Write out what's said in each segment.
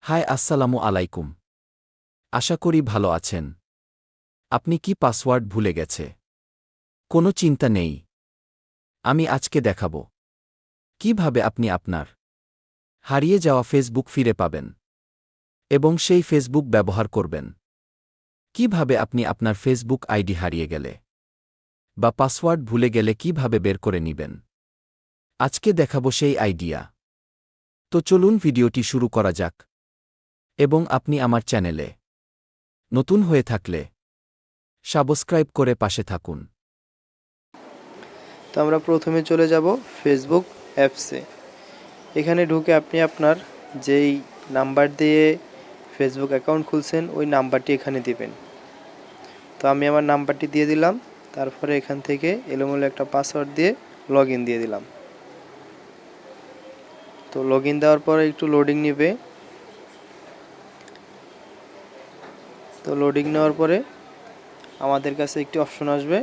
High আসসালামু আলাইকুম। আশা করি ভালো আছেন। আপনি কি পাসওয়ার্ড ভুলে গেছে? কোনো চিন্তা নেই। আমি আজকে দেখাব কিভাবে আপনি আপনার হারিয়ে যাওয়া ফেসবুক ফিরে পাবেন এবং সেই ফেসবুক ব্যবহার করবেন। কিভাবে আপনি আপনার ফেসবুক আইডি হারিয়ে গেলে বা পাসওয়ার্ড ভুলে গেলে কিভাবে বের করে নিবেন। আজকে দেখাব সেই আইডিয়া। তো চলুন ভিডিওটি শুরু করা যাক। এবং আপনি আমার চ্যানেলে নতুন হয়ে থাকলে সাবস্ক্রাইব করে পাশে থাকুন। তো আমরা প্রথমে চলে যাব ফেসবুক অ্যাপসে। এখানে ঢুকে আপনি আপনার যেই নাম্বার দিয়ে ফেসবুক অ্যাকাউন্ট খুলছেন ওই নাম্বারটি এখানে দিবেন। তো আমি আমার নাম্বারটি দিয়ে দিলাম, তারপরে এখান থেকে এলোমেলো একটা পাসওয়ার্ড দিয়ে লগইন দিয়ে দিলাম। তো লগইন দেওয়ার পরে একটু লোডিং নেবে। তো লোডিং নেওয়ার পরে আমাদের কাছে একটি অপশন আসবে।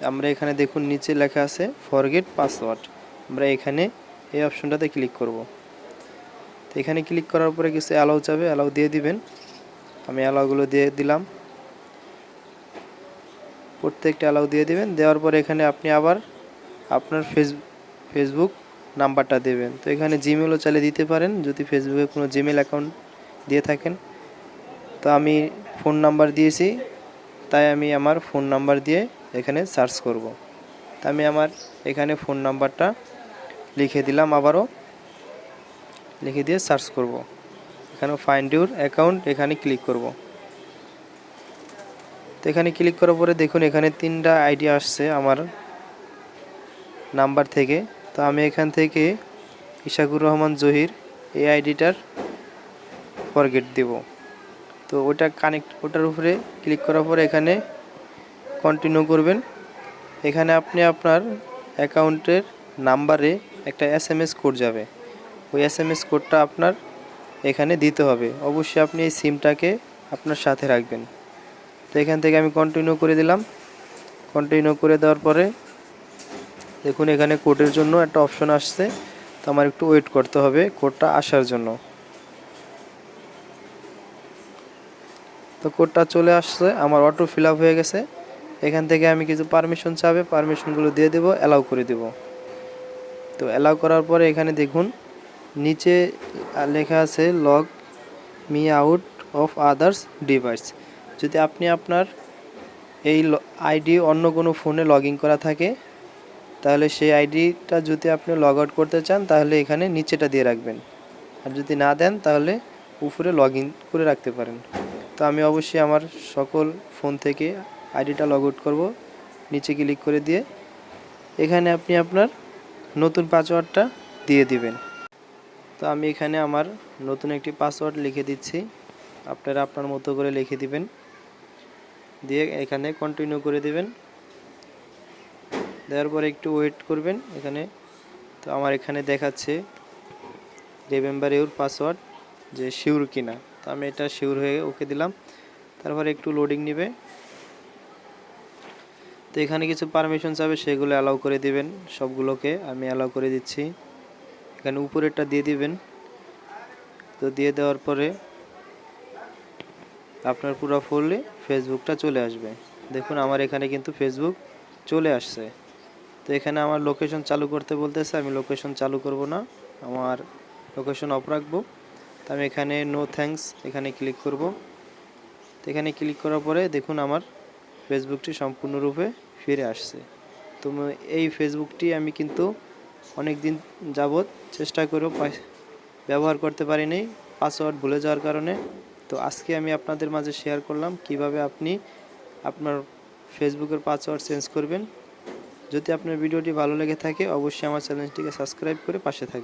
আমরা এখানে দেখুন নিচে লেখা আছে ফরগেট পাসওয়ার্ড। আমরা এখানে এই অপশনটাতে ক্লিক করব। তো এখানে ক্লিক করার পরে কিছু অ্যালাউ চাবে, অ্যালাউ দিয়ে দিবেন। আমি অ্যালাউগুলো দিয়ে দিলাম। প্রত্যেকটা অ্যালাউ দিয়ে দিবেন। দেওয়ার পরে এখানে আপনি আবার আপনার ফেসবুক নাম্বারটা দেবেন। তো এখানে জিমেলও চালিয়ে দিতে পারেন যদি ফেসবুকে কোনো জিমেল অ্যাকাউন্ট দিয়ে থাকেন। তো আমি ফোন নাম্বার দিয়েছি, তাই আমি আমার ফোন নাম্বার দিয়ে এখানে সার্চ করব। তা আমি আমার এখানে ফোন নাম্বারটা লিখে দিলাম, আবারও লিখে দিয়ে সার্চ করব। এখানে ফাইন্ড ইউর অ্যাকাউন্ট এখানে ক্লিক করব। তো এখানে ক্লিক করার পরে দেখুন এখানে 3টা আইডি আসছে আমার নাম্বার থেকে। তো আমি এখান থেকে ইশাকুর রহমান জহির এই আইডিটার ফরগেট দেব। তো ওটার উপরে ক্লিক করার পরে এখানে কন্টিনিউ করবেন। এখানে আপনি আপনার অ্যাকাউন্টের নাম্বারে একটা SMS কোড যাবে। ওই SMS কোডটা আপনার এখানে দিতে হবে। অবশ্যই আপনি এই সিমটাকে আপনার সাথে রাখবেন। তো এখান থেকে আমি কন্টিনিউ করে দিলাম। কন্টিনিউ করে দেওয়ার পরে দেখুন এখানে কোডের জন্য একটা অপশন আসছে। তো আমার একটু ওয়েট করতে হবে কোডটা আসার জন্য। তো কোডটা চলে আসছে, আমার অটো ফিল আপ হয়ে গেছে। এখান থেকে আমি কিছু পারমিশন চাবে, পারমিশনগুলো দিয়ে দেব, অ্যালাউ করে দেব। তো অ্যালাউ করার পরে এখানে দেখুন নিচে লেখা আছে log me out of others device. যদি আপনি আপনার এই আইডি অন্য কোনো ফোনে লগ ইন করা থাকে, তাহলে সেই আইডিটা যদি আপনি লগ আউট করতে চান তাহলে এখানে নিচেটা দিয়ে রাখবেন। আর যদি না দেন তাহলে উপরে লগ ইন করে রাখতে পারেন। তো আমি অবশ্যই আমার সকল ফোন থেকে আইডিটা লগ আউট করব। নিচে ক্লিক করে দিয়ে এখানে আপনি আপনার নতুন পাসওয়ার্ডটা দিয়ে দিবেন। তো আমি এখানে আমার নতুন একটি পাসওয়ার্ড লিখে দিচ্ছি। আপনারা আপনার মতো করে লিখে দিবেন, দিয়ে এখানে কন্টিনিউ করে দিবেন। দেওয়ার পরে একটু ওয়েট করবেন এখানে। তো আমার এখানে দেখাচ্ছে রিমেম্বার ইউর পাসওয়ার্ড, যে শিওর কিনা। তো আমি এটা শিওর হয়ে ওকে দিলাম। তারপরে একটু লোডিং নেবে। তো এখানে কিছু পারমিশন চাবে, সেগুলো অ্যালাউ করে দিবেন। সবগুলোকে আমি অ্যালাউ করে দিচ্ছি। এখানে উপরেরটা দিয়ে দিবেন। তো দিয়ে দেওয়ার পরে আপনার পুরো ফুললি ফেসবুকটা চলে আসবে। দেখুন আমার এখানে কিন্তু ফেসবুক চলে আসছে। তো এখানে আমার লোকেশন চালু করতে বলতেছে, আমি লোকেশন চালু করব না, আমার লোকেশন অফ রাখবো। তো আমি এখানে নো থ্যাঙ্কস এখানে ক্লিক করব। তো এখানে ক্লিক করার পরে দেখুন আমার ফেসবুকটি সম্পূর্ণরূপে ফিরে আসছে। তো এই ফেসবুকটি আমি কিন্তু অনেক দিন যাবৎ চেষ্টা করেও ব্যবহার করতে পারিনি, পাসওয়ার্ড ভুলে যাওয়ার কারণে। তো আজকে আমি আপনাদের মাঝে শেয়ার করলাম কিভাবে আপনি আপনার ফেসবুকের পাসওয়ার্ড চেঞ্জ করবেন। যদি আপনার ভিডিওটি ভালো লেগে থাকে অবশ্যই আমার চ্যানেলটিকে সাবস্ক্রাইব করে পাশে থাকবেন।